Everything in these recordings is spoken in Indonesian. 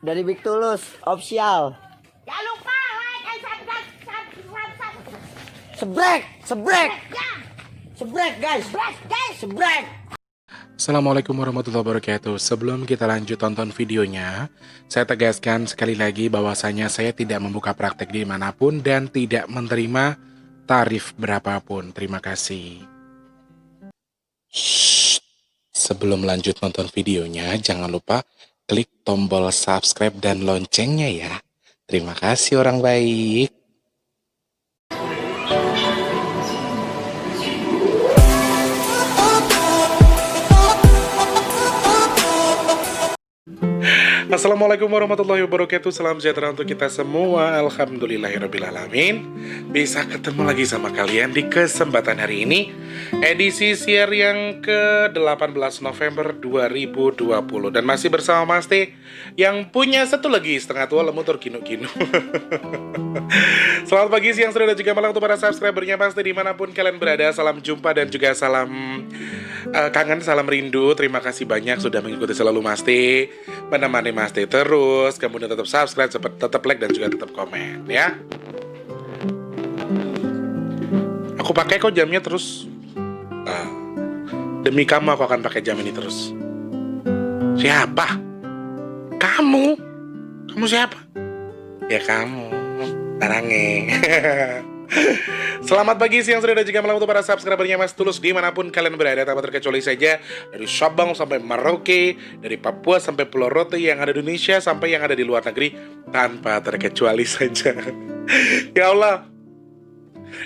Dari Big Tulus official. Jangan lupa like and subscribe. Sebrek, sebrek, Ya, sebrek guys, sebrek. Assalamualaikum warahmatullahi wabarakatuh. Sebelum kita lanjut tonton videonya, saya tegaskan sekali lagi bahwasanya saya tidak membuka praktek dimanapun dan tidak menerima tarif berapapun. Terima kasih. Shh. Sebelum lanjut nonton videonya, jangan lupa klik tombol subscribe dan loncengnya ya. Terima kasih orang baik. Assalamualaikum warahmatullahi wabarakatuh. Salam sejahtera untuk kita semua. Alhamdulillahirrabbilalamin. Bisa ketemu lagi sama kalian di kesempatan hari ini, edisi siar yang ke-18 November 2020. Dan masih bersama Mas T, yang punya satu lagi setengah tua lemutur kinu-kinu. Selamat pagi, siang, sore, dan juga malam untuk para subscribernya Mas T dimanapun kalian berada. Salam jumpa dan juga salam kangen, salam rindu. Terima kasih banyak sudah mengikuti selalu Mas T, menemani Mas T terus, kemudian tetap subscribe, tetap like dan juga tetap komen ya. Aku pakai kok jamnya terus. Demi kamu aku akan pakai jam ini terus. Siapa? Kamu? Kamu siapa? Ya kamu, Tarange. Selamat pagi, siang, sore, dan juga malam untuk para subscribernya Mas Tulus dimanapun kalian berada, tanpa terkecuali saja dari Sabang sampai Merauke, dari Papua sampai Pulau Rote, yang ada di Indonesia sampai yang ada di luar negeri, tanpa terkecuali saja. Ya Allah,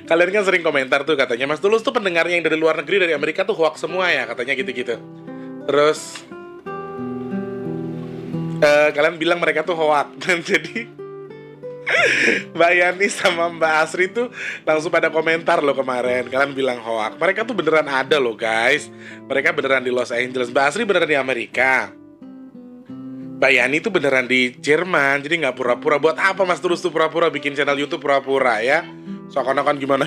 kalian kan sering komentar tuh katanya Mas Tulus tuh pendengarnya yang dari luar negeri, dari Amerika tuh hoax semua ya, katanya gitu-gitu. Terus kalian bilang mereka tuh hoax. Dan jadi Mbak Yani sama Mbak Asri tuh langsung pada komentar loh kemarin. Kalian bilang hoax. Mereka tuh beneran ada loh guys. Mereka beneran di Los Angeles. Mbak Asri beneran di Amerika. Mbak Yani tuh beneran di Jerman. Jadi gak pura-pura. Buat apa Mas Tulus tuh pura-pura bikin channel YouTube pura-pura ya? Seakan-akan gimana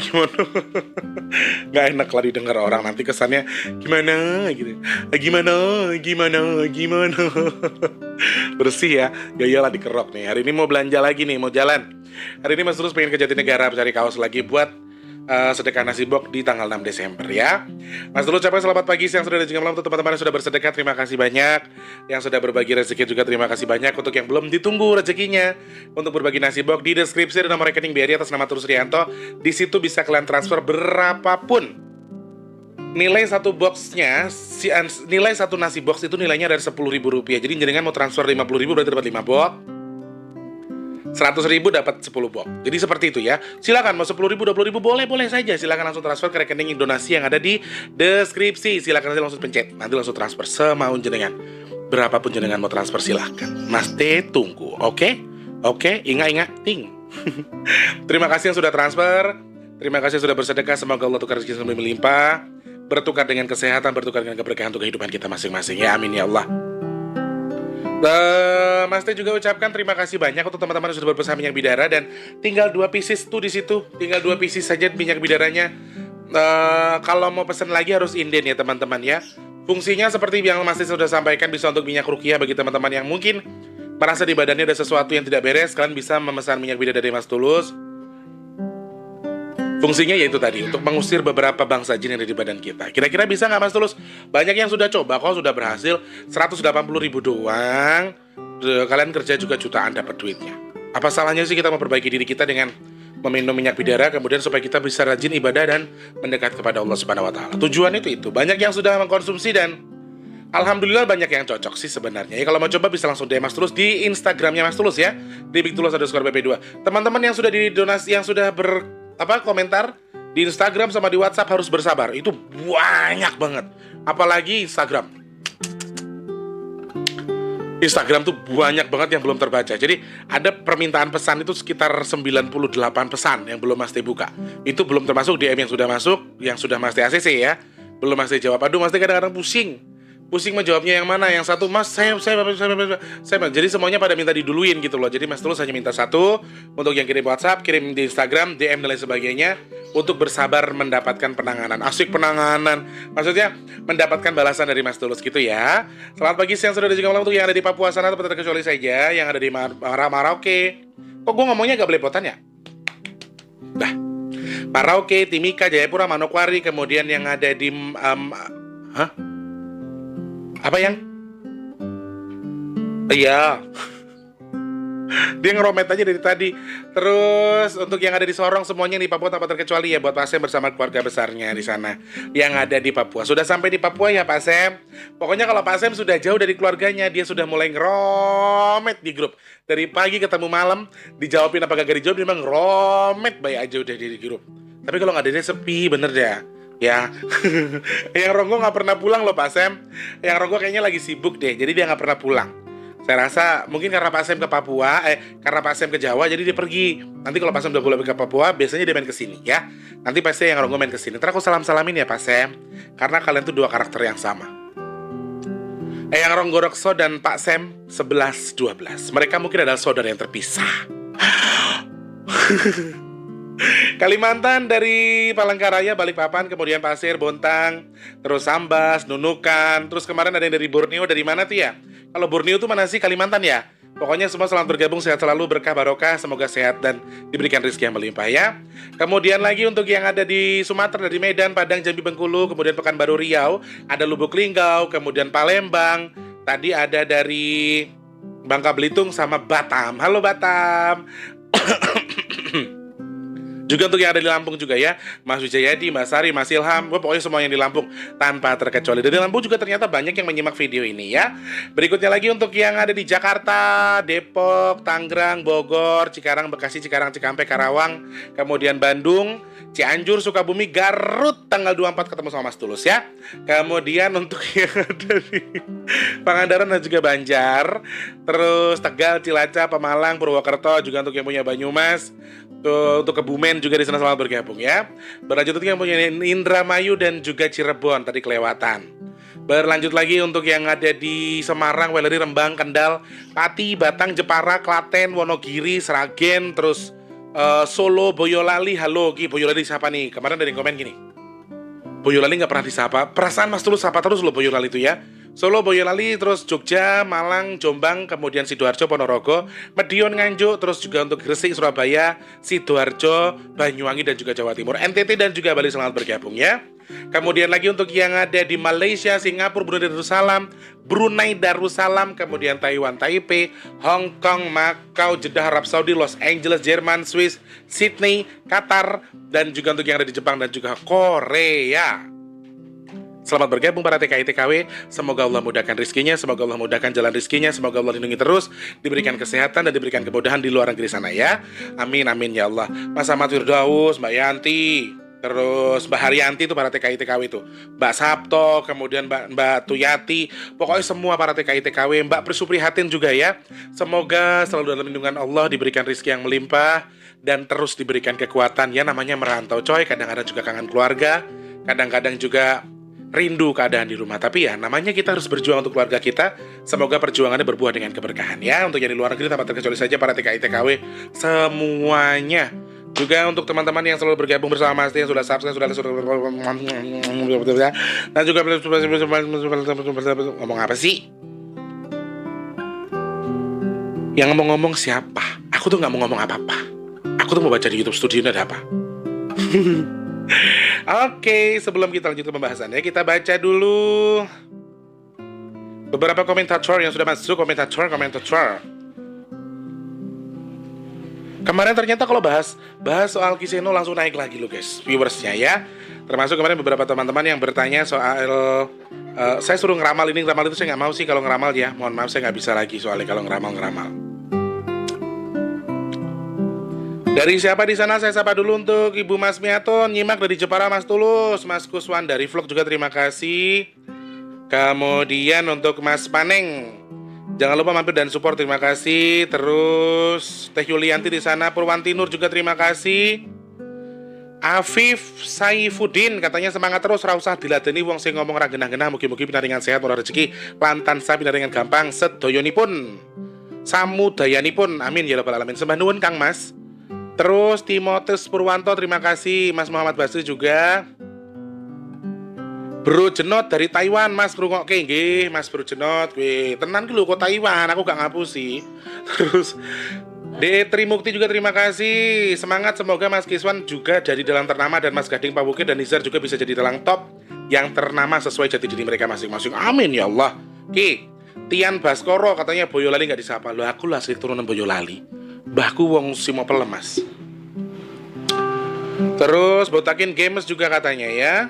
Gak enak lah didengar orang. Nanti kesannya gimana gitu. Gimana Bersih ya. Gayalah dikerok nih. Hari ini mau belanja lagi nih, mau jalan. Hari ini Mas Tulus pengen ke Jatinegara cari kaos lagi buat sedekah nasi box di tanggal 6 Desember ya. Mas Tulus ucapkan selamat pagi, siang, sore, dan juga malam untuk teman-teman yang sudah bersedekah. Terima kasih banyak. Yang sudah berbagi rezeki juga terima kasih banyak. Untuk yang belum ditunggu rezekinya untuk berbagi nasi box, di deskripsi ada nomor rekening BRI atas nama Tulus Rianto. Di situ bisa kalian transfer berapapun. Nilai satu boxnya, nilai satu nasi box itu nilainya dari Rp10.000. Jadi jenengan mau transfer Rp50.000 berarti dapat 5 box. 100.000 dapat 10 box. Jadi seperti itu ya. Silakan mau 10.000, 20.000 boleh saja. Silakan langsung transfer ke rekening donasi yang ada di deskripsi. Silakan langsung pencet. Nanti langsung transfer semau jenengan. Berapapun jenengan mau transfer silakan. Mas T tunggu. Oke? Ingat ting. Terima kasih yang sudah transfer. Terima kasih yang sudah bersedekah. Semoga Allah tukar rezeki semakin melimpah. Bertukar dengan kesehatan, bertukar dengan keberkahan untuk kehidupan kita masing-masing. Ya amin ya Allah. Mas T juga ucapkan terima kasih banyak untuk teman-teman yang sudah berpesan minyak bidara, dan tinggal 2 pieces tuh di situ, tinggal 2 pieces saja minyak bidaranya. Kalau mau pesan lagi harus inden ya teman-teman ya. Fungsinya seperti yang Mas T sudah sampaikan, bisa untuk minyak ruqyah bagi teman-teman yang mungkin merasa di badannya ada sesuatu yang tidak beres. Kalian bisa memesan minyak bidara dari Mas Tulus. Fungsinya yaitu tadi, untuk mengusir beberapa bangsa jin yang ada di badan kita. Kira-kira bisa nggak Mas Tulus? Banyak yang sudah coba kok, sudah berhasil. 180.000 doang. Kalian kerja juga jutaan dapat duitnya. Apa salahnya sih kita memperbaiki diri kita dengan meminum minyak bidara, kemudian supaya kita bisa rajin ibadah dan mendekat kepada Allah Subhanahu wa Ta'ala. Tujuan itu. Banyak yang sudah mengkonsumsi dan alhamdulillah banyak yang cocok sih sebenarnya. Ya, kalau mau coba bisa langsung DM Mas Tulus di Instagramnya Mas Tulus ya, di BigTulus_BP2. Teman-teman yang sudah didonasi, yang sudah komentar di Instagram sama di WhatsApp harus bersabar. Itu banyak banget. Apalagi Instagram tuh banyak banget yang belum terbaca. Jadi ada permintaan pesan itu sekitar 98 pesan yang belum Mas T buka. Itu belum termasuk DM yang sudah masuk, yang sudah Mas T ACC ya. Belum Mas T jawab. Aduh Mas T kadang-kadang pusing. pusing menjawabnya yang mana. Yang satu, Mas, saya. Jadi semuanya pada minta diduluin gitu loh. Jadi Mas Tulus hanya minta satu untuk yang kirim WhatsApp, kirim di Instagram, DM dan lain sebagainya, untuk bersabar mendapatkan penanganan. Asik penanganan. Maksudnya mendapatkan balasan dari Mas Tulus gitu ya. Selamat pagi, siang, sore, dan juga malam untuk yang ada di Papua sana, atau terkecuali saja yang ada di Merauke. Kok gue ngomongnya agak belepotan ya? Dah. Merauke, Timika, Jayapura, Manokwari, kemudian yang ada di apa yang? Iya. Dia ngeromet aja dari tadi. Terus untuk yang ada di Sorong semuanya di Papua tanpa terkecuali ya, buat Pak Sem bersama keluarga besarnya di sana yang ada di Papua. Sudah sampai di Papua ya Pak Sem? Pokoknya kalau Pak Sem sudah jauh dari keluarganya, dia sudah mulai ngeromet di grup. Dari pagi ketemu malam, dijawabin apa kagak dijawab, dia memang ngeromet baik aja udah di grup. Tapi kalau nggak ada dia sepi bener deh. Ya, yang Ronggo nggak pernah pulang loh Pak Sem. Yang Ronggo kayaknya lagi sibuk deh, jadi dia nggak pernah pulang. Saya rasa mungkin karena Pak Sem ke Papua, karena Pak Sem ke Jawa, jadi dia pergi. Nanti kalau Pak Sem udah boleh ke Papua, biasanya dia main ke sini ya. Nanti pasti yang Ronggo main ke sini. Ntar aku salam-salamin ya Pak Sem, karena kalian tuh dua karakter yang sama. Yang Ronggo Rekso dan Pak Sem 11-12. Mereka mungkin adalah saudara yang terpisah. Kalimantan dari Palangkaraya, Balikpapan, kemudian Pasir, Bontang, terus Sambas, Nunukan, terus kemarin ada yang dari Borneo. Dari mana tuh ya? Kalau Borneo tuh mana sih? Kalimantan ya? Pokoknya semua selamat bergabung, sehat selalu, berkah barokah, semoga sehat dan diberikan rezeki yang melimpah ya. Kemudian lagi untuk yang ada di Sumatera, dari Medan, Padang, Jambi, Bengkulu, kemudian Pekanbaru Riau, ada Lubuk Linggau, kemudian Palembang, tadi ada dari Bangka Belitung sama Batam. Halo Batam. Juga untuk yang ada di Lampung juga ya, Mas Wijayadi, Mbak Sari, Mas Ilham, pokoknya semua yang di Lampung tanpa terkecuali. Dari Lampung juga ternyata banyak yang menyimak video ini ya. Berikutnya lagi untuk yang ada di Jakarta, Depok, Tangerang, Bogor, Cikarang, Bekasi, Cikarang, Cikampek, Karawang, kemudian Bandung, Cianjur, Sukabumi, Garut, tanggal 24 ketemu sama Mas Tulus ya. Kemudian untuk yang ada di Pangandaran dan juga Banjar, terus Tegal, Cilacap, Pemalang, Purwokerto, juga untuk yang punya Banyumas, untuk Kebumen juga di sana selamat bergabung ya. Berlanjut untuk yang punya Indramayu dan juga Cirebon, tadi kelewatan. Berlanjut lagi untuk yang ada di Semarang, Weleri, Rembang, Kendal, Pati, Batang, Jepara, Klaten, Wonogiri, Sragen, terus Solo, Boyolali. Halo Ki, Boyolali siapa nih? Kemarin ada yang komen gini, Boyolali nggak pernah disapa. Perasaan Mas Tulus sapa terus loh Boyolali itu ya. Solo, Boyolali, terus Jogja, Malang, Jombang, kemudian Sidoarjo, Ponorogo, Medion, Nganjuk, terus juga untuk Gresik, Surabaya, Sidoarjo, Banyuwangi, dan juga Jawa Timur, NTT, dan juga Bali selamat bergabung ya. Kemudian lagi untuk yang ada di Malaysia, Singapura, Brunei Darussalam, kemudian Taiwan, Taipei, Hong Kong, Macau, Jeddah, Arab Saudi, Los Angeles, Jerman, Swiss, Sydney, Qatar, dan juga untuk yang ada di Jepang dan juga Korea. Selamat bergabung para TKI-TKW. Semoga Allah mudahkan rizkinya, semoga Allah mudahkan jalan rizkinya, semoga Allah lindungi terus, diberikan kesehatan dan diberikan kemudahan di luar negeri sana ya. Amin, amin ya Allah. Mas Ahmad Firdaus, Mbak Yanti, terus Mbak Haryanti itu para TKI-TKW itu, Mbak Sabto, kemudian Mbak Tuyati, pokoknya semua para TKI-TKW, Mbak Prisuprihatin juga ya. Semoga selalu dalam lindungan Allah, diberikan rizki yang melimpah dan terus diberikan kekuatan. Ya namanya merantau coy, kadang-kadang juga kangen keluarga, kadang-kadang juga rindu keadaan di rumah. Tapi ya namanya kita harus berjuang untuk keluarga kita. Semoga perjuangannya berbuah dengan keberkahan ya. Untuk yang di luar negeri tanpa terkecuali saja para TKI-TKW semuanya. Juga untuk teman-teman yang selalu bergabung bersama Mas yang sudah subscribe, sudah dan juga ngomong apa sih? Yang ngomong-ngomong siapa? Aku tuh nggak mau ngomong apa-apa. Aku tuh mau baca di YouTube Studio ini ada apa? Oke, sebelum kita lanjut ke pembahasannya, kita baca dulu beberapa komentator yang sudah masuk. Komentator. Kemarin ternyata kalau bahas soal Kiseno langsung naik lagi loh guys, viewersnya ya. Termasuk kemarin beberapa teman-teman yang bertanya soal saya suruh ngeramal ini, ngeramal itu. Saya nggak mau sih kalau ngeramal ya. Mohon maaf, saya nggak bisa lagi soalnya kalau ngeramal. Dari siapa di sana saya sapa dulu untuk Ibu Mas Miaton, nyimak dari Jepara Mas Tulus, Mas Kuswan dari vlog juga terima kasih. Kemudian untuk Mas Paneng, jangan lupa mampir dan support, terima kasih. Terus Teh Yulianti di sana, Purwanti Nur juga terima kasih. Afif Saifuddin katanya semangat terus, ra usah diladeni wong sing ngomong ra genah-genah, mugi-mugi pinaringan sehat ora rezeki lan tansah pinaringan gampang sedoyonipun samudayanipun amin ya rabbal alamin. Sembah nuwun Kang Mas. Terus Timotius Purwanto terima kasih, Mas Muhammad Basri juga. Bro Jenot dari Taiwan, Mas ngrungokke nggih, Mas Bro Jenot, kowe tenan ki lho kok Taiwan, aku gak ngapusi. Terus D. Trimukti juga terima kasih. Semangat, semoga Mas Kiswan juga jadi dalang ternama dan Mas Gading Pawuke dan Nizar juga bisa jadi dalang top yang ternama sesuai jati diri mereka masing-masing. Amin ya Allah. Ki, Tian Baskoro katanya Boyolali nggak disapa. Loh aku lah asli turunan Boyolali. Mbahku wong Simopel Mas. Terus Botakin Games juga katanya ya.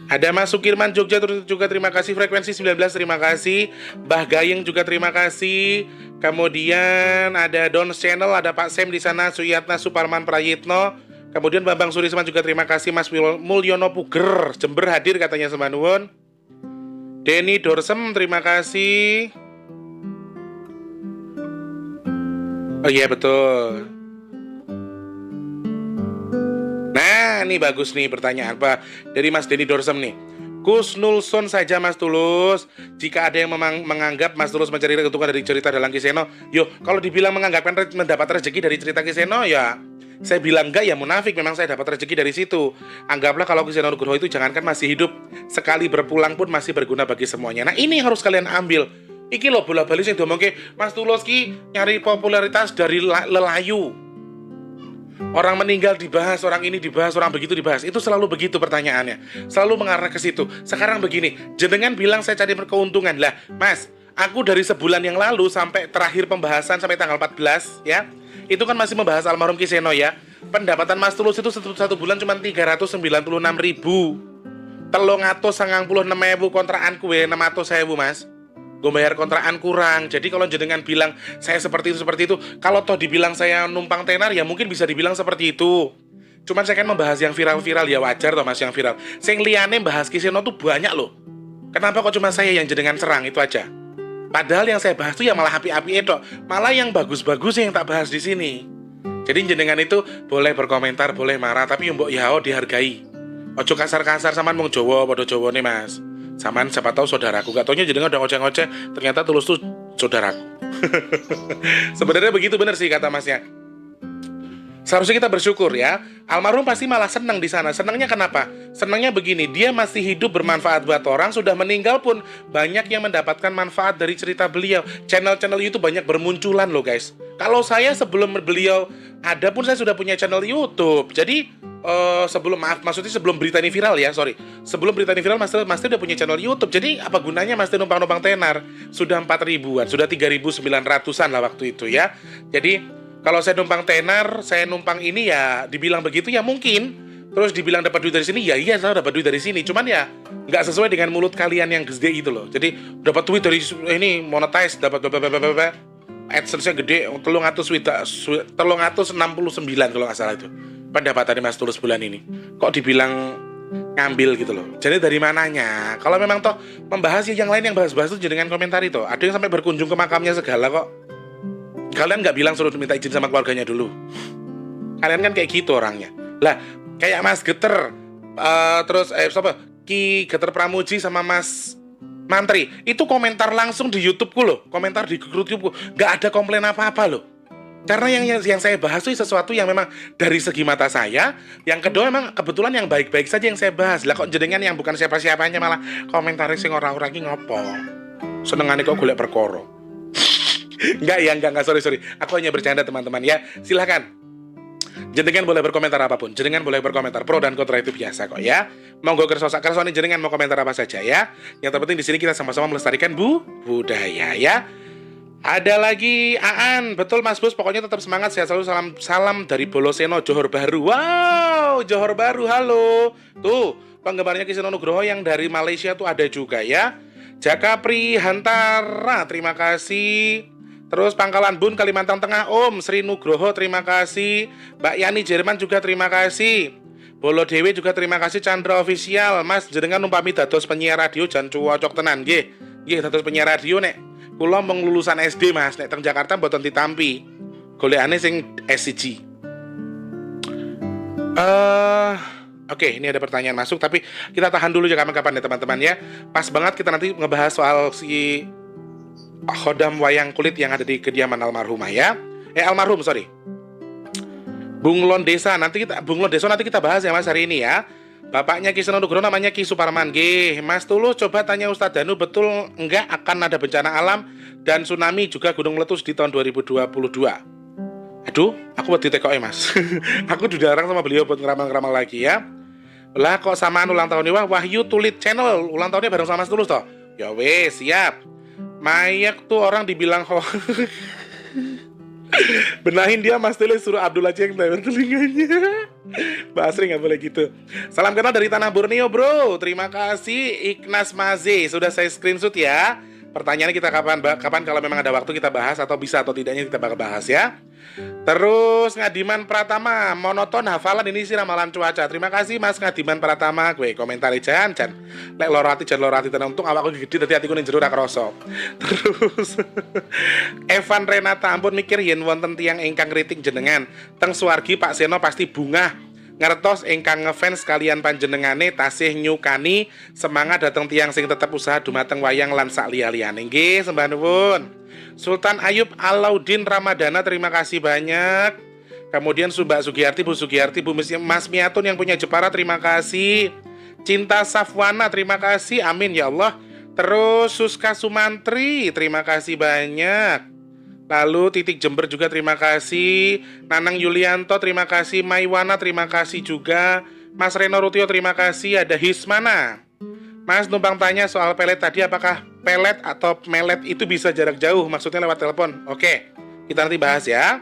Ada Mas Sukirman Jogja juga terima kasih. Frekuensi 19 terima kasih. Mbah Gayeng juga terima kasih. Kemudian ada Don Channel, ada Pak Sem di sana, Suyatna Suparman Prayitno. Kemudian Bambang Surisman juga terima kasih. Mas Mulyono Puger Jember hadir katanya semanuwun. Denny Dorsem terima kasih. Oh iya betul. Nah, ini bagus nih pertanyaan apa dari Mas Denny Dorsem nih. Kus Nulson saja Mas Tulus. Jika ada yang menganggap Mas Tulus mencari keuntungan dari cerita dalang Kiseno, yo kalau dibilang mendapat rezeki dari cerita Kiseno, ya saya bilang enggak, ya munafik. Memang saya dapat rezeki dari situ. Anggaplah kalau Kiseno Nugroho itu jangankan masih hidup, sekali berpulang pun masih berguna bagi semuanya. Nah ini harus kalian ambil. Iki loh bola-bali sing diomongke Mas Tulus ki nyari popularitas dari lelayu. Orang meninggal dibahas, orang ini dibahas, orang begitu dibahas. Itu selalu begitu pertanyaannya. Selalu mengarah ke situ. Sekarang begini, jenengan bilang saya cari keuntungan. Lah, Mas, aku dari sebulan yang lalu sampai terakhir pembahasan sampai tanggal 14 ya. Itu kan masih membahas almarhum Kiseno ya. Pendapatan Mas Tulus itu satu bulan cuma 396.000. 396.000 kontrakan kue 600.000 Mas. Gue bayar kontrakan kurang. Jadi kalau jenengan bilang saya seperti itu, kalau toh dibilang saya numpang tenar, ya mungkin bisa dibilang seperti itu. Cuman saya kan membahas yang viral-viral, ya wajar toh Mas yang viral. Sing liyane bahas Kiseno tuh banyak loh. Kenapa kok cuma saya yang jenengan serang, itu aja. Padahal yang saya bahas tuh ya malah api-api itu, malah yang bagus-bagus yang tak bahas di sini. Jadi jenengan itu boleh berkomentar, boleh marah, tapi mbok yao dihargai. Ojo kasar-kasar sama wong Jawa, padha Jawane Mas. Saman siapa tahu saudaraku, gak taunya jenengan udah ngoceh-ngoceh, ternyata Tulus tuh saudaraku. Sebenarnya begitu bener sih kata Masnya. Seharusnya kita bersyukur ya. Almarhum pasti malah senang di sana. Senangnya kenapa? Senangnya begini, dia masih hidup bermanfaat buat orang, sudah meninggal pun banyak yang mendapatkan manfaat dari cerita beliau. Channel-channel YouTube banyak bermunculan loh guys. Kalau saya sebelum beliau ada pun saya sudah punya channel YouTube. Jadi maksudnya sebelum berita ini viral ya, sebelum berita ini viral Mas udah punya channel YouTube. Jadi apa gunanya Mas numpang-numpang tenar? Sudah 4.000-an, sudah 3.900-an lah waktu itu ya. Jadi kalau saya numpang tenar, saya numpang ini ya dibilang begitu ya mungkin. Terus dibilang dapat duit dari sini, ya iya saya dapat duit dari sini. Cuman ya nggak sesuai dengan mulut kalian yang gede itu loh. Jadi dapat duit dari ini monetize, dapat AdSense-nya gede, 369 kalau nggak salah itu pendapatan Mas Tulus bulan ini. Kok dibilang ngambil gitu loh. Jadi dari mananya? Kalau memang toh membahas ya yang lain yang bahas-bahas itu jangan komentar itu. Ada yang sampai berkunjung ke makamnya segala kok. Kalian nggak bilang suruh minta izin sama keluarganya dulu. Kalian kan kayak gitu orangnya. Lah, kayak Mas Geter, terus Ki Geter Pramuji sama Mas Mantri, itu komentar langsung di YouTubeku loh, komentar di YouTubeku, nggak ada komplain apa-apa loh. Karena yang saya bahas itu sesuatu yang memang dari segi mata saya. Yang kedua memang kebetulan yang baik-baik saja yang saya bahas. Lah kok jenengan yang bukan siapa-siapanya malah komentari sing ora-ora iki ngopo? Senengane kok golek perkara. Enggak, sorry. Aku hanya bercanda teman-teman ya. Silakan. Jenengan boleh berkomentar apapun. Jenengan boleh berkomentar pro dan kontra, itu biasa kok ya. Monggo kersoni jenengan mau komentar apa saja ya. Yang terpenting di sini kita sama-sama melestarikan budaya ya. Ada lagi Aan, betul Mas Bus, pokoknya tetap semangat, sehat selalu, salam dari Boloseno, Johor Bahru. Wow, Johor Bahru, halo. Tuh, penggemarnya Kiseno Nugroho yang dari Malaysia tuh ada juga ya. Jaka Prihantara, terima kasih. Terus Pangkalan Bun, Kalimantan Tengah, Om Sri Nugroho, terima kasih. Mbak Yani Jerman juga terima kasih. Bolo Dewi juga terima kasih. Chandra Official, Mas jenengan numpami dados penyiar radio jan cuwocok tenan nggih. Nggih dados penyiar radio nek kula mung lulusan SD Mas, nek teng Jakarta mboten ditampi. Golekane sing S1. Oke, ini ada pertanyaan masuk, tapi kita tahan dulu ya kapan-kapan ya teman-teman ya. Pas banget kita nanti ngebahas soal si khodam wayang kulit yang ada di kediaman almarhumah ya. Almarhum, sorry. Bunglon Desa nanti kita bahas ya Mas hari ini ya. Bapaknya Ki Seno Nugroho namanya Ki Suparman. Mas Tulus coba tanya Ustadz Danu, betul enggak akan ada bencana alam dan tsunami juga gunung meletus di tahun 2022? Aduh, aku buat ditekoke Mas. Aku dilarang sama beliau buat ngeramal-ngeramal lagi ya. Lah kok samaan ulang tahunnya? Wahyu Tulit Channel ulang tahunnya bareng sama Mas Tulus toh. Ya wes, siap. Mayak tuh orang dibilang benahin dia Mas Tulus, suruh Abdul aja yang tanya telinganya. Mbak Asri gak boleh gitu. Salam kenal dari Tanah Borneo bro. Terima kasih Ignas Maze. Sudah saya screenshot ya. Pertanyaannya kita kapan kalau memang ada waktu kita bahas, atau bisa atau tidaknya kita bakal bahas ya. Terus Ngadiman Pratama, monoton hafalan ini sih ramalan cuaca. Terima kasih Mas Ngadiman Pratama. Gue komentari jan lek lorati tenang, untung awakku gede dadi atiku ning jero ra krasa. Terus Evan Renata, ampun mikir yen wonten tiyang ingkang kritik jenengan teng suwargi Pak Seno pasti bungah. Ngertos ingkang ngefans kalian panjenengane tasih nyukani semangat dateng tiang sing tetep usaha dumateng wayang lan sak liya-liyane. Nggih, sembah nuwun. Sultan Ayub Alaudin Ramadana, terima kasih banyak. Kemudian Mbak Sugiyarti, Bu Sugiyarti, Bu Mas Miatun yang punya Jepara, terima kasih. Cinta Safwana, terima kasih. Amin ya Allah. Terus Suska Sumantri, terima kasih banyak. Lalu Titik Jember juga terima kasih. Nanang Yulianto terima kasih. Maiwana terima kasih juga. Mas Reno Rutio terima kasih. Ada Hismana. Mas numpang tanya soal pelet tadi, apakah pelet atau melet itu bisa jarak jauh? Maksudnya lewat telepon. Oke, kita nanti bahas ya.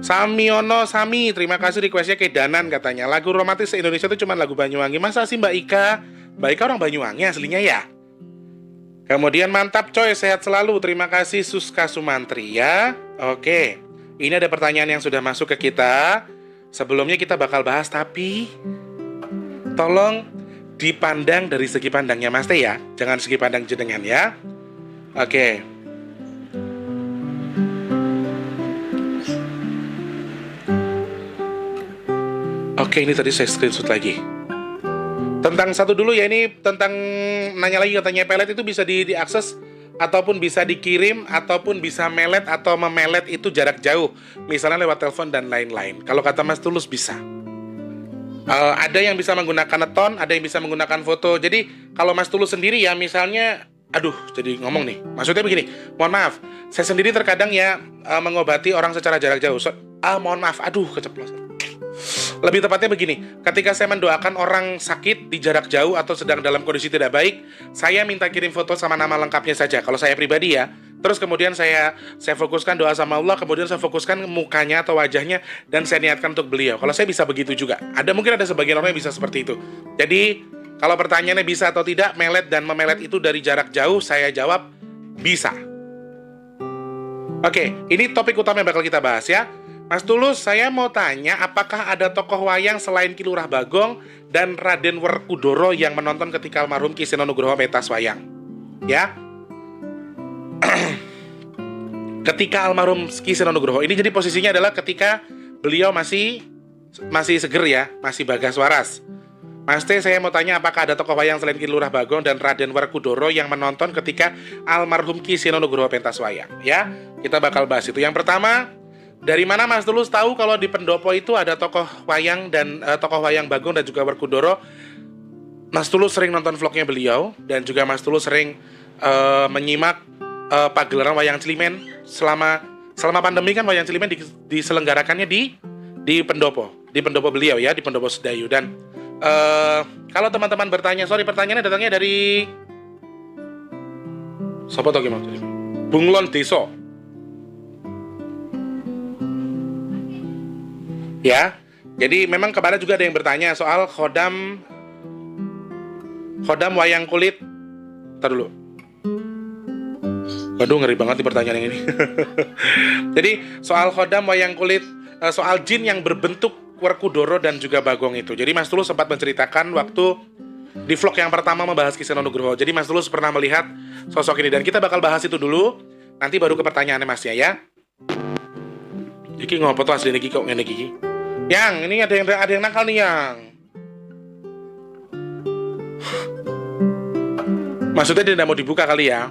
Samiono Sami, terima kasih requestnya Kedanan katanya. Lagu romantis se-Indonesia itu cuma lagu Banyuwangi. Masa sih Mbak Ika? Mbak Ika orang Banyuwangi aslinya ya? Kemudian mantap coy, sehat selalu. Terima kasih Suska Sumantri ya. Oke, ini ada pertanyaan yang sudah masuk ke kita. Sebelumnya kita bakal bahas, tapi tolong dipandang dari segi pandangnya Mas Teh ya. Jangan segi pandang jenengan ya. Oke. Oke, ini tadi saya screenshot lagi. Tentang satu dulu ya, ini tentang nanya lagi katanya pelet itu bisa diakses ataupun bisa dikirim ataupun bisa melet atau memelet itu jarak jauh, misalnya lewat telepon dan lain-lain. Kalau kata Mas Tulus bisa. Ada yang bisa menggunakan neton, ada yang bisa menggunakan foto. Jadi kalau Mas Tulus sendiri ya misalnya, aduh jadi ngomong nih, maksudnya begini, mohon maaf, saya sendiri terkadang ya mengobati orang secara jarak jauh. Mohon maaf, aduh keceplosan. Lebih tepatnya begini, ketika saya mendoakan orang sakit di jarak jauh atau sedang dalam kondisi tidak baik, saya minta kirim foto sama nama lengkapnya saja, kalau saya pribadi ya. Terus kemudian saya fokuskan doa sama Allah, kemudian saya fokuskan mukanya atau wajahnya, dan saya niatkan untuk beliau. Kalau saya bisa begitu juga. Mungkin ada sebagian orang yang bisa seperti itu. Jadi, kalau pertanyaannya bisa atau tidak, melet dan memelet itu dari jarak jauh, saya jawab bisa. Oke, ini topik utama yang bakal kita bahas ya. Mas Tulus, saya mau tanya, apakah ada tokoh wayang selain Ki Lurah Bagong dan Raden Werkudara yang menonton ketika almarhum Ki Seno Nugroho pentas wayang? Ya. Ketika almarhum Ki Seno Nugroho, ini jadi posisinya adalah ketika beliau masih seger ya, masih bagas waras. Mas T, saya mau tanya, apakah ada tokoh wayang selain Ki Lurah Bagong dan Raden Werkudara yang menonton ketika almarhum Ki Seno Nugroho pentas wayang? Ya, kita bakal bahas itu. Yang pertama, dari mana Mas Tulus tahu kalau di pendopo itu ada tokoh wayang dan tokoh wayang Bagong dan juga Werkudara? Mas Tulus sering nonton vlognya beliau, dan juga Mas Tulus sering menyimak pagelaran wayang Cilimen selama pandemi kan. Wayang Cilimen diselenggarakannya di pendopo beliau ya, di pendopo Sedayu. Dan kalau teman-teman bertanya, pertanyaannya datangnya dari siapa tau gimana? Bunglon Deso. Ya, jadi memang kemarin juga ada yang bertanya soal khodam wayang kulit. Ntar dulu. Waduh, ngeri banget nih pertanyaan yang ini. Jadi soal khodam wayang kulit, soal jin yang berbentuk Werkudara dan juga Bagong itu. Jadi Mas Tulus sempat menceritakan waktu di vlog yang pertama membahas Ki Seno Nugroho. Jadi Mas Tulus pernah melihat sosok ini, dan kita bakal bahas itu dulu. Nanti baru ke pertanyaannya Mas ya. Iki ngopo tuh asli niki kok ngene iki? Yang, ini ada yang nakal nih, Yang. Maksudnya dia tidak mau dibuka kali ya.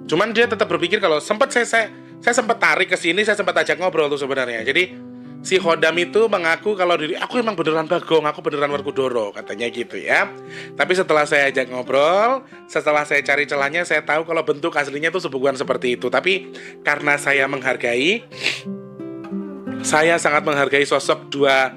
Cuman dia tetap berpikir kalau sempat saya sempat tarik ke sini, saya sempat ajak ngobrol tuh sebenarnya. Jadi si Khodam itu mengaku kalau diri aku emang beneran Bagong, aku beneran Werkudara, katanya gitu ya. Tapi setelah saya ajak ngobrol, setelah saya cari celahnya, saya tahu kalau bentuk aslinya itu bukan seperti itu. Tapi karena saya sangat menghargai sosok dua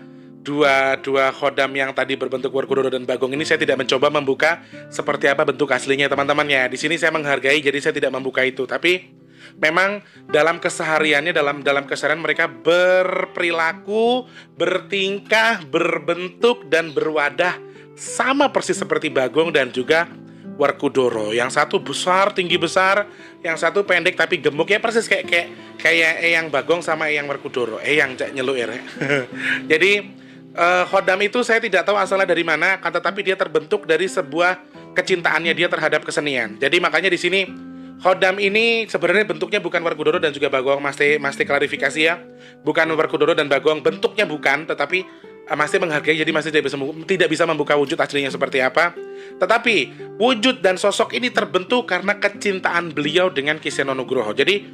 Khodam yang tadi berbentuk Werkudara dan Bagong ini, saya tidak mencoba membuka seperti apa bentuk aslinya, teman-teman ya. Di sini saya menghargai, jadi saya tidak membuka itu. Tapi memang dalam kesehariannya, dalam keseharian mereka berperilaku, bertingkah, berbentuk dan berwadah sama persis seperti Bagong dan juga Werkudara. Yang satu besar, tinggi besar, yang satu pendek tapi gemuk, ya persis kayak yang Bagong sama yang Werkudara. Yang nyeluk ya. Jadi Khodam itu saya tidak tahu asalnya dari mana, kan, tetapi dia terbentuk dari sebuah kecintaannya dia terhadap kesenian. Jadi makanya di sini Khodam ini sebenarnya bentuknya bukan Werkudara dan juga Bagong, Masti klarifikasi ya. Bukan Werkudara dan Bagong, bentuknya bukan, tetapi Masti menghargai, jadi Masti tidak bisa membuka wujud aslinya seperti apa. Tetapi wujud dan sosok ini terbentuk karena kecintaan beliau dengan Ki Seno Nugroho. Jadi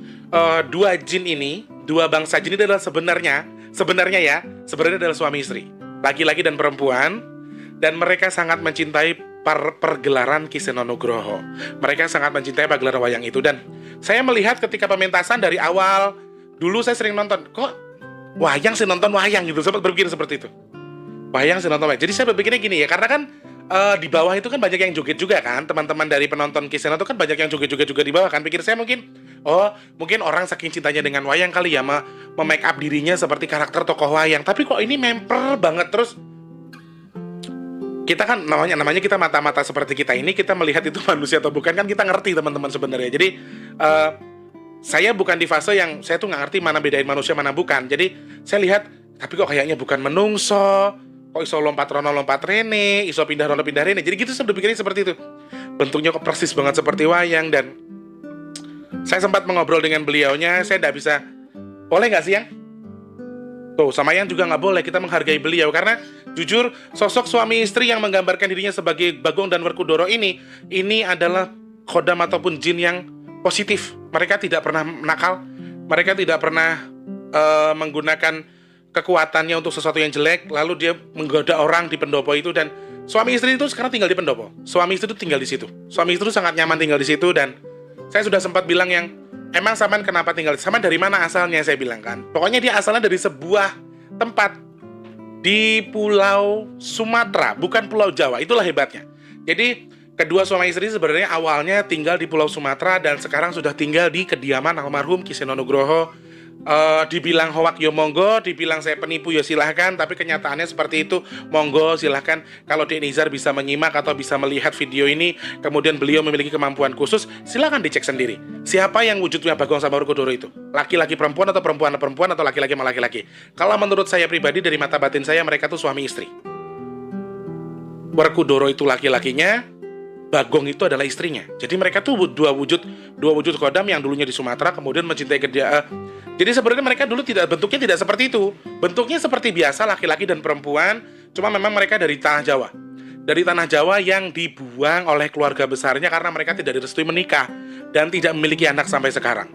dua bangsa jin ini adalah sebenarnya adalah suami istri, laki-laki dan perempuan, dan mereka sangat mencintai pergelaran Ki Seno Nugroho. Mereka sangat mencintai pagelaran wayang itu, dan saya melihat ketika pementasan dari awal, dulu saya sering nonton, kok wayang sih nonton wayang gitu, sempat berpikir seperti itu. Wayang sih nonton wayang. Jadi saya berpikirnya gini ya, karena kan di bawah itu kan banyak yang joget juga kan, teman-teman dari penonton Ki Seno itu kan banyak yang joget-joget juga di bawah kan. Pikir saya mungkin orang saking cintanya dengan wayang kali ya, make up dirinya seperti karakter tokoh wayang. Tapi kok ini memper banget. Terus kita kan namanya kita mata-mata seperti kita ini, kita melihat itu manusia atau bukan kan kita ngerti teman-teman sebenarnya. Jadi saya bukan di fase yang saya tuh nggak ngerti mana bedain manusia mana bukan. Jadi saya lihat, tapi kok kayaknya bukan menungso, kok iso lompat rono lompat rene, iso pindah rono pindah rene. Jadi gitu saya berpikirnya seperti itu. Bentuknya kok persis banget seperti wayang. Dan saya sempat mengobrol dengan beliaunya, saya tidak bisa, boleh nggak sih Yang? Tuh, sama Yang juga nggak boleh, kita menghargai beliau. Karena jujur, sosok suami istri yang menggambarkan dirinya sebagai Bagong dan Werkudara ini adalah Khodam ataupun jin yang positif. Mereka tidak pernah nakal, mereka tidak pernah menggunakan kekuatannya untuk sesuatu yang jelek, lalu dia menggoda orang di pendopo itu. Dan suami istri itu sekarang tinggal di pendopo. Suami istri itu tinggal di situ. Suami istri itu sangat nyaman tinggal di situ. Dan saya sudah sempat bilang, Yang, emang Saman kenapa tinggal di sana? Dari mana asalnya? Saya bilang kan, pokoknya dia asalnya dari sebuah tempat di Pulau Sumatera, bukan Pulau Jawa. Itulah hebatnya. Jadi kedua suami istri sebenarnya awalnya tinggal di Pulau Sumatera dan sekarang sudah tinggal di kediaman almarhum Ki Seno Nugroho. Dibilang hoak yo monggo, dibilang saya penipu yo silahkan, tapi kenyataannya seperti itu. Monggo silahkan, kalau Dek Nizar bisa menyimak atau bisa melihat video ini, kemudian beliau memiliki kemampuan khusus, silahkan dicek sendiri. Siapa yang wujudnya Bagong sama Werkudara itu? Laki-laki perempuan atau perempuan atau laki-laki sama laki-laki? Kalau menurut saya pribadi, dari mata batin saya, mereka tuh suami istri. Werkudara itu laki-lakinya, Bagong itu adalah istrinya. Jadi mereka tuh dua wujud Khodam yang dulunya di Sumatera kemudian mencintai jadi sebenarnya mereka dulu bentuknya tidak seperti itu. Bentuknya seperti biasa, laki-laki dan perempuan, cuma memang mereka dari tanah Jawa. Dari tanah Jawa yang dibuang oleh keluarga besarnya karena mereka tidak direstui menikah dan tidak memiliki anak sampai sekarang.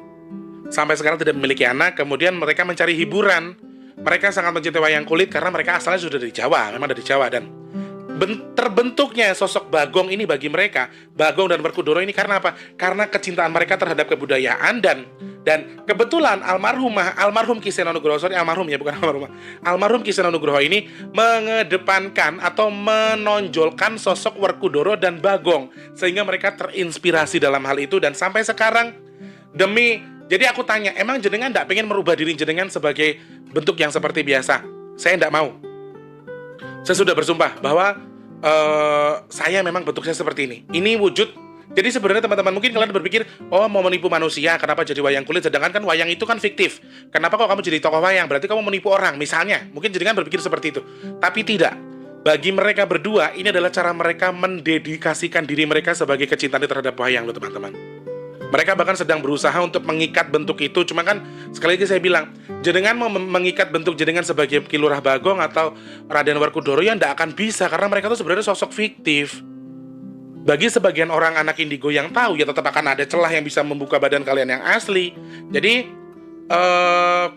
Sampai sekarang tidak memiliki anak, kemudian mereka mencari hiburan. Mereka sangat mencintai wayang kulit karena mereka asalnya sudah dari Jawa, memang dari Jawa. Dan terbentuknya sosok Bagong ini bagi mereka, Bagong dan Werkudara ini karena apa? Karena kecintaan mereka terhadap kebudayaan dan kebetulan almarhum Ki Seno Nugroho, almarhum Ki Seno Nugroho ini mengedepankan atau menonjolkan sosok Werkudara dan Bagong sehingga mereka terinspirasi dalam hal itu. Dan sampai sekarang jadi aku tanya, emang jenengan tidak pengen merubah diri jenengan sebagai bentuk yang seperti biasa? Saya tidak mau. Saya sudah bersumpah bahwa saya memang bentuknya seperti ini. Ini wujud. Jadi sebenarnya teman-teman mungkin kalian berpikir, oh mau menipu manusia, kenapa jadi wayang kulit? Sedangkan kan wayang itu kan fiktif. Kenapa kok kamu jadi tokoh wayang? Berarti kamu menipu orang, misalnya. Mungkin jenengan berpikir seperti itu. Tapi tidak. Bagi mereka berdua, ini adalah cara mereka mendedikasikan diri mereka sebagai kecintaan terhadap wayang loh teman-teman. Mereka bahkan sedang berusaha untuk mengikat bentuk itu. Cuma kan sekali lagi saya bilang, jenengan mau mengikat bentuk jenengan sebagai Ki Lurah Bagong atau Raden Werkudara ya ndak akan bisa, karena mereka tuh sebenarnya sosok fiktif. Bagi sebagian orang anak indigo yang tahu, ya tetap akan ada celah yang bisa membuka badan kalian yang asli. Jadi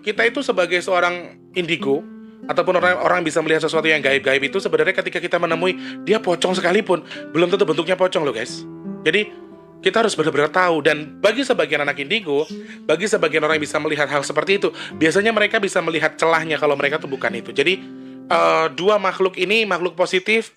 kita itu sebagai seorang indigo ataupun orang bisa melihat sesuatu yang gaib-gaib itu, sebenarnya ketika kita menemui dia pocong sekalipun, belum tentu bentuknya pocong loh guys. Jadi kita harus benar-benar tahu. Dan bagi sebagian anak indigo, bagi sebagian orang yang bisa melihat hal seperti itu, biasanya mereka bisa melihat celahnya kalau mereka tuh bukan itu. Jadi dua makhluk ini makhluk positif,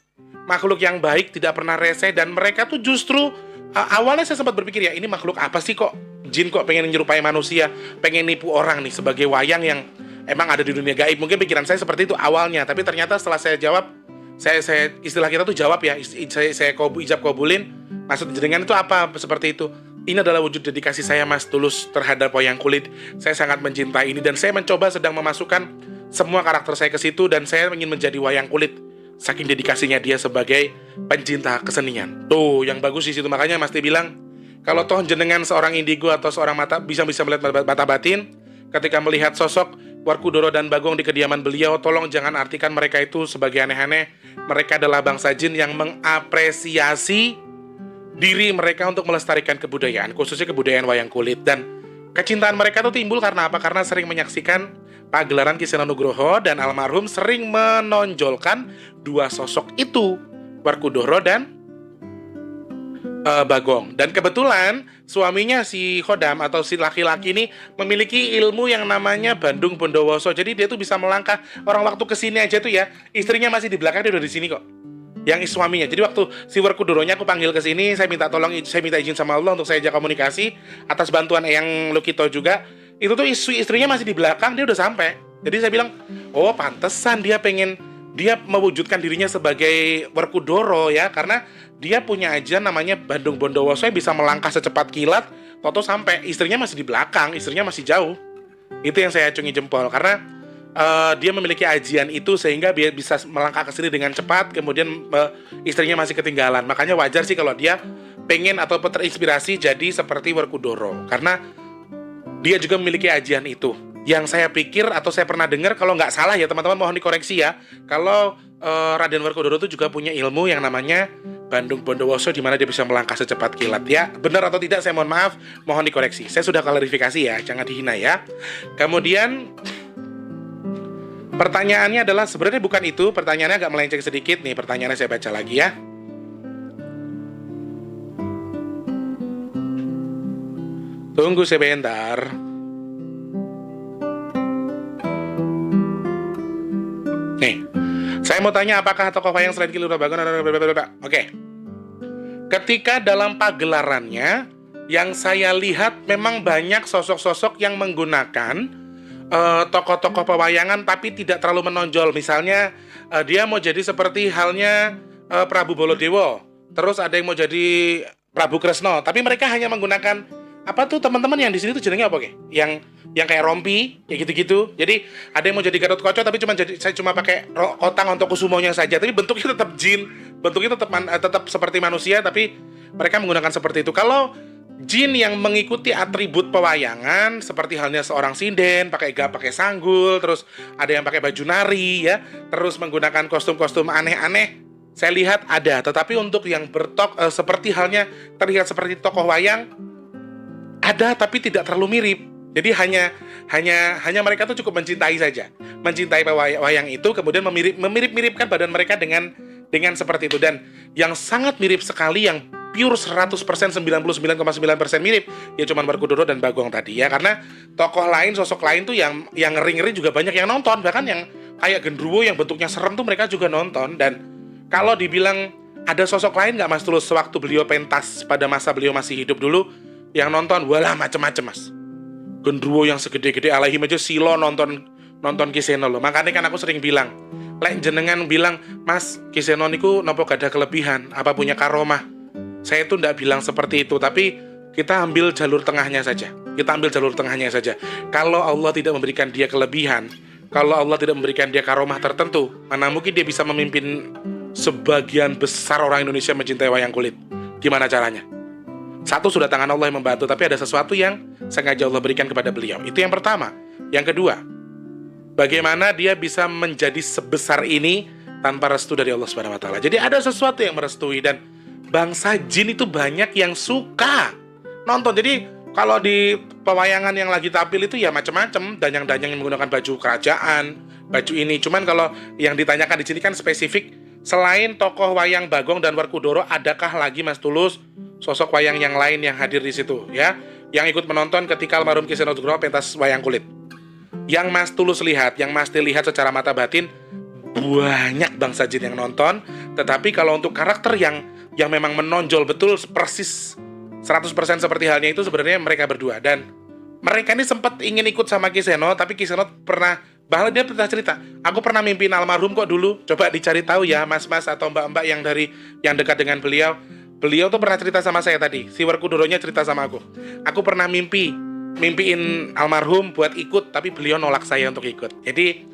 makhluk yang baik, tidak pernah rese. Dan mereka tuh justru awalnya saya sempat berpikir, ya ini makhluk apa sih kok jin kok pengen menyerupai manusia, pengen nipu orang nih sebagai wayang yang emang ada di dunia gaib. Mungkin pikiran saya seperti itu awalnya, tapi ternyata setelah saya jawab, saya istilah kita tuh jawab ya, saya ijab kabulin. Maksud jenengan itu apa seperti itu? Ini adalah wujud dedikasi saya Mas Tulus terhadap wayang kulit. Saya sangat mencintai ini dan saya mencoba sedang memasukkan semua karakter saya ke situ, dan saya ingin menjadi wayang kulit saking dedikasinya dia sebagai pencinta kesenian. Tuh, yang bagus di situ. Makanya Mas Ti bilang, kalau toh jenengan seorang indigo atau seorang mata bisa melihat mata batin, ketika melihat sosok Werkudara dan Bagong di kediaman beliau, tolong jangan artikan mereka itu sebagai aneh-aneh. Mereka adalah bangsa jin yang mengapresiasi diri mereka untuk melestarikan kebudayaan, khususnya kebudayaan wayang kulit. Dan kecintaan mereka itu timbul karena apa? Karena sering menyaksikan pagelaran Ki Seno Nugroho, dan almarhum sering menonjolkan dua sosok itu, Werkudara dan Bagong. Dan kebetulan suaminya si Khodam atau si laki-laki ini memiliki ilmu yang namanya Bandung Bondowoso. Jadi dia tuh bisa melangkah. Orang waktu kesini aja tuh ya, istrinya masih di belakang, dia udah di sini kok. Yang suaminya. Jadi waktu si Werkudaranya aku panggil ke sini, saya minta izin sama Allah untuk saya ajak komunikasi atas bantuan Eyang Lokito juga. Itu tuh istrinya masih di belakang, dia udah sampai. Jadi saya bilang, oh pantesan dia mewujudkan dirinya sebagai Werkudara ya, karena dia punya aja namanya Bandung Bondowoso yang bisa melangkah secepat kilat. Toto sampai, istrinya masih di belakang, istrinya masih jauh. Itu yang saya acungi jempol, karena dia memiliki ajian itu sehingga dia bisa melangkah ke sini dengan cepat. Kemudian istrinya masih ketinggalan. Makanya wajar sih kalau dia pengen atau terinspirasi jadi seperti Werkudara, karena dia juga memiliki ajian itu. Yang saya pikir atau saya pernah dengar, kalau nggak salah ya teman-teman, mohon dikoreksi ya, kalau Raden Werkudara itu juga punya ilmu yang namanya Bandung Bondowoso, di mana dia bisa melangkah secepat kilat ya. Benar atau tidak saya mohon maaf, mohon dikoreksi. Saya sudah klarifikasi ya, jangan dihina ya. Kemudian pertanyaannya adalah, sebenarnya bukan itu, pertanyaannya agak melenceng sedikit nih. Pertanyaannya saya baca lagi ya. Tunggu sebentar. Nih, saya mau tanya, apakah tokoh wayang selain Ki Lurah Bagong? Oke. Ketika dalam pagelarannya, yang saya lihat memang banyak sosok-sosok yang menggunakan tokoh-tokoh pewayangan tapi tidak terlalu menonjol. Misalnya dia mau jadi seperti halnya Prabu Baladewa, terus ada yang mau jadi Prabu Kresna, tapi mereka hanya menggunakan apa tuh teman-teman yang di sini tuh jenengnya apa yang kayak rompi kayak gitu-gitu. Jadi ada yang mau jadi Gatot Kaca tapi saya cuma pakai kotang untuk kusumonya saja, tapi bentuknya tetap jin, bentuknya tetap seperti manusia, tapi mereka menggunakan seperti itu. Kalau jin yang mengikuti atribut pewayangan seperti halnya seorang sinden, pakai sanggul, terus ada yang pakai baju nari ya, terus menggunakan kostum-kostum aneh-aneh, saya lihat ada. Tetapi untuk yang seperti halnya terlihat seperti tokoh wayang, ada tapi tidak terlalu mirip. Jadi hanya mereka tuh cukup mencintai saja, mencintai wayang itu, kemudian memirip-miripkan badan mereka dengan seperti itu. Dan yang sangat mirip sekali, yang pure 100%, 99,9% mirip, ya cuman Werkudara dan Bagong tadi ya. Karena tokoh lain, sosok lain tuh yang ngeri-ngeri juga banyak yang nonton. Bahkan yang kayak Gendruwo yang bentuknya serem tuh mereka juga nonton. Dan kalau dibilang ada sosok lain nggak Mas Tulus sewaktu beliau pentas pada masa beliau masih hidup dulu yang nonton? Walah macem-macem Mas. Gendruwo yang segede-gede alaihim aja Silo nonton Ki Seno loh. Makanya kan aku sering bilang, lek jenengan bilang, Mas, Ki Seno niku nopo gak ada kelebihan, apa punya karomah? Saya tuh nggak bilang seperti itu, tapi kita ambil jalur tengahnya saja. Kalau Allah tidak memberikan dia kelebihan, kalau Allah tidak memberikan dia karomah tertentu, mana mungkin dia bisa memimpin sebagian besar orang Indonesia mencintai wayang kulit? Gimana caranya? Satu, sudah tangan Allah yang membantu, tapi ada sesuatu yang sengaja Allah berikan kepada beliau. Itu yang pertama. Yang kedua, bagaimana dia bisa menjadi sebesar ini tanpa restu dari Allah Subhanahu wa taala. Jadi ada sesuatu yang merestui, dan bangsa jin itu banyak yang suka nonton. Jadi kalau di pewayangan yang lagi tampil itu ya macam-macam, danyang-danyang yang menggunakan baju kerajaan, baju ini. Cuman kalau yang ditanyakan di sini kan spesifik, selain tokoh wayang Bagong dan Werkudara, adakah lagi Mas Tulus sosok wayang yang lain yang hadir di situ ya, yang ikut menonton ketika almarhum Ki Seno Nugroho pentas wayang kulit? Yang Mas Tulus lihat, yang Mas lihat secara mata batin, banyak bangsa jin yang nonton. Tetapi kalau untuk karakter yang memang menonjol betul persis 100% seperti halnya itu, sebenarnya mereka berdua. Dan mereka ini sempat ingin ikut sama Ki Seno, tapi Ki Seno pernah, bahkan dia pernah cerita, aku pernah mimpiin almarhum kok dulu. Coba dicari tahu ya mas-mas atau mbak-mbak yang dekat dengan beliau. Beliau tuh pernah cerita sama saya tadi, si Werkudaranya cerita sama aku pernah mimpiin almarhum buat ikut, tapi beliau nolak saya untuk ikut. Jadi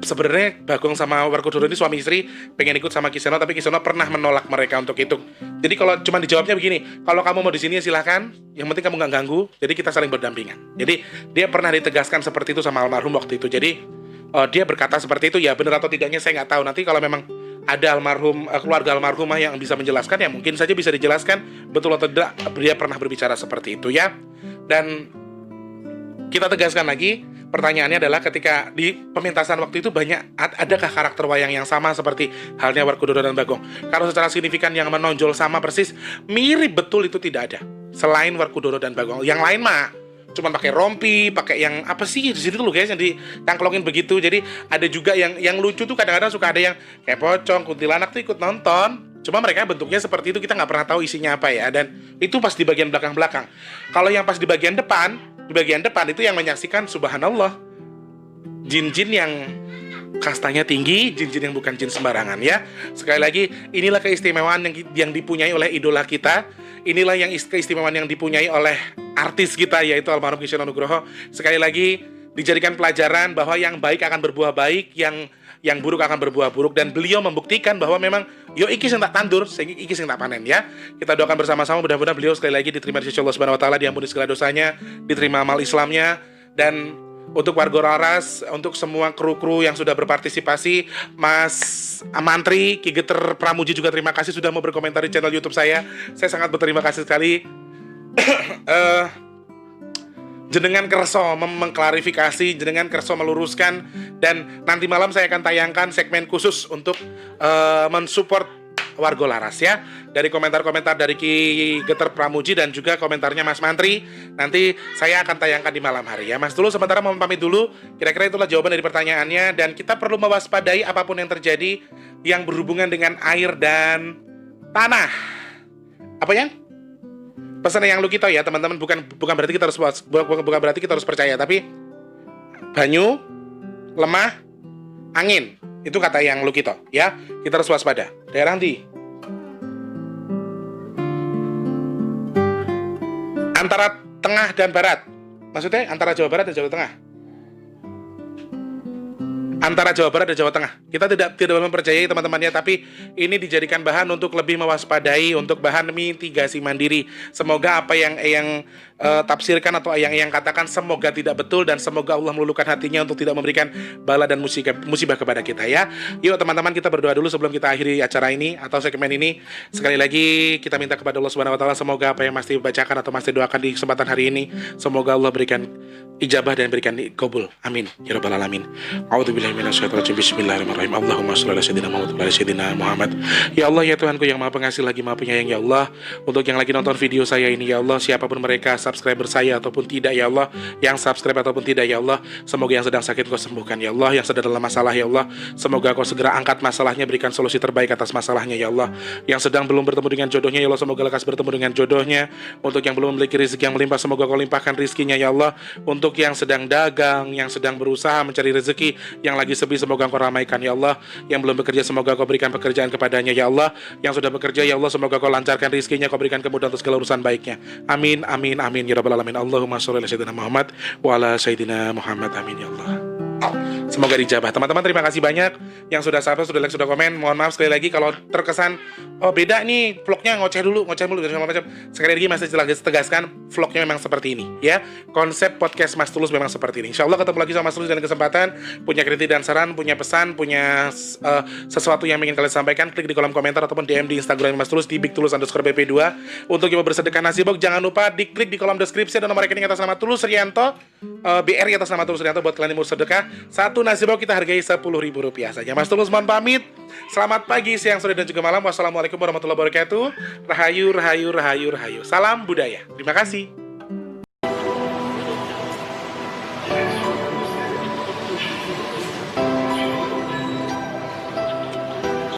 sebenarnya Bagong sama Werkudara ini suami istri, pengen ikut sama Ki Seno, tapi Ki Seno pernah menolak mereka untuk itu. Jadi kalau cuma dijawabnya begini, kalau kamu mau di sini ya silahkan, yang penting kamu nggak ganggu. Jadi kita saling berdampingan. Jadi dia pernah ditegaskan seperti itu sama almarhum waktu itu. Jadi dia berkata seperti itu, ya benar atau tidaknya saya nggak tahu. Nanti kalau memang ada almarhum, keluarga almarhumah yang bisa menjelaskan, ya mungkin saja bisa dijelaskan betul atau tidak dia pernah berbicara seperti itu ya. Dan kita tegaskan lagi, pertanyaannya adalah ketika di pementasan waktu itu adakah karakter wayang yang sama seperti halnya Werkudara dan Bagong? Kalau secara signifikan yang menonjol sama persis, mirip betul, itu tidak ada. Selain Werkudara dan Bagong, yang lain mah cuma pakai rompi, pakai yang apa sih di situ loh guys, yang ditangklongin begitu. Jadi ada juga yang lucu tuh, kadang-kadang suka ada yang kayak pocong, kuntilanak tuh ikut nonton. Cuma mereka bentuknya seperti itu, kita nggak pernah tahu isinya apa ya. Dan itu pas di bagian belakang-belakang. Kalau yang pas di bagian depan itu yang menyaksikan, subhanallah, jin-jin yang kastanya tinggi, jin-jin yang bukan jin sembarangan ya. Sekali lagi, inilah keistimewaan yang dipunyai oleh idola kita. Inilah yang keistimewaan yang dipunyai oleh artis kita, yaitu almarhum Ki Seno Nugroho. Sekali lagi, dijadikan pelajaran bahwa yang baik akan berbuah baik, yang buruk akan berbuah buruk. Dan beliau membuktikan bahwa memang yo iki sing tak tandur, iki sing tak panen ya. Kita doakan bersama-sama, mudah-mudahan beliau sekali lagi diterima di sisi Allah Subhanahu wa taala, diampuni segala dosanya, diterima amal Islamnya. Dan untuk warga Raras, untuk semua kru-kru yang sudah berpartisipasi, Mas Mantri, Ki Geter Pramuji juga terima kasih sudah mau berkomentar di channel YouTube saya. Saya sangat berterima kasih sekali. Jenengan kerso mengklarifikasi, jenengan kerso meluruskan, dan nanti malam saya akan tayangkan segmen khusus untuk mensupport warga Laras ya. Dari komentar-komentar dari Ki Geter Pramuji dan juga komentarnya Mas Mantri, nanti saya akan tayangkan di malam hari ya. Mas dulu sementara mau pamit dulu. Kira-kira itulah jawaban dari pertanyaannya. Dan kita perlu mewaspadai apapun yang terjadi yang berhubungan dengan air dan tanah. Apa yang? Pesan yang lu kita ya teman-teman, bukan berarti kita harus percaya, tapi banyu, lemah, angin, itu kata yang lu kita ya. Kita harus waspada. Daerah di antara tengah dan barat, maksudnya antara Jawa Barat dan Jawa Tengah. Antara Jawa Barat dan Jawa Tengah. Kita tidak mempercayai teman-temannya, tapi ini dijadikan bahan untuk lebih mewaspadai, untuk bahan mitigasi mandiri. Semoga apa yang tafsirkan atau yang katakan semoga tidak betul, dan semoga Allah meluluhkan hatinya untuk tidak memberikan bala dan musibah kepada kita ya. Yuk teman-teman, kita berdoa dulu sebelum kita akhiri acara ini atau segmen ini. Sekali lagi kita minta kepada Allah Subhanahu wa taala, semoga apa yang Mas bacakan atau Mas doakan di kesempatan hari ini, semoga Allah berikan ijabah dan berikan qabul. Amin ya rabbal alamin. A'udzubillahi minasyaitonir rajim. Bismillahirrahmanirrahim. Allahumma shalli ala sayyidina Muhammad wa ala sayyidina Muhammad. Ya Allah ya Tuhanku yang Maha Pengasih lagi Maha Penyayang ya Allah, untuk yang lagi nonton video saya ini ya Allah, siapapun mereka, subscriber saya ataupun tidak ya Allah, yang subscribe ataupun tidak ya Allah, semoga yang sedang sakit Kau sembuhkan ya Allah, yang sedang dalam masalah ya Allah, semoga Kau segera angkat masalahnya, berikan solusi terbaik atas masalahnya ya Allah. Yang sedang belum bertemu dengan jodohnya ya Allah, semoga lekas bertemu dengan jodohnya. Untuk yang belum memiliki rezeki yang melimpah, semoga Kau limpahkan rezekinya ya Allah. Untuk yang sedang dagang, yang sedang berusaha mencari rezeki, yang lagi sepi, semoga Kau ramaikan ya Allah. Yang belum bekerja, semoga Kau berikan pekerjaan kepadanya ya Allah. Yang sudah bekerja ya Allah, semoga Kau lancarkan rezekinya, Kau berikan kemudahan untuk segala urusan baiknya. Amin amin amin ya rabbal alamin. Allahumma sholli ala sayyidina Muhammad wa ala sayyidina Muhammad. Amin ya Allah. semoga dijabah. Teman-teman terima kasih banyak yang sudah subscribe, sudah like, sudah komen. Mohon maaf sekali lagi kalau terkesan oh beda nih vlognya, ngoceh mulu dan segala macam. Sekali lagi masih tegaskan vlognya memang seperti ini ya. Konsep podcast Mas Tulus memang seperti ini. Insya Allah ketemu lagi sama Mas Tulus dan kesempatan. Punya kritik dan saran, punya pesan, punya sesuatu yang ingin kalian sampaikan, klik di kolom komentar ataupun DM di Instagram Mas Tulus di @bigtulus_bp2. Untuk yang mau bersedekah nasi box jangan lupa diklik di kolom deskripsi ada nomor rekening atas nama Tulus Rianto, BRI atas nama Tulus Rianto buat kalian yang mau sedekah. Satu nasi box kita hargai Rp10.000 saja. Mas Tulus mohon pamit. Selamat pagi, siang, sore dan juga malam. Wassalamualaikum warahmatullahi wabarakatuh. Rahayu, rahayu, rahayu, rahayu. Salam budaya. Terima kasih.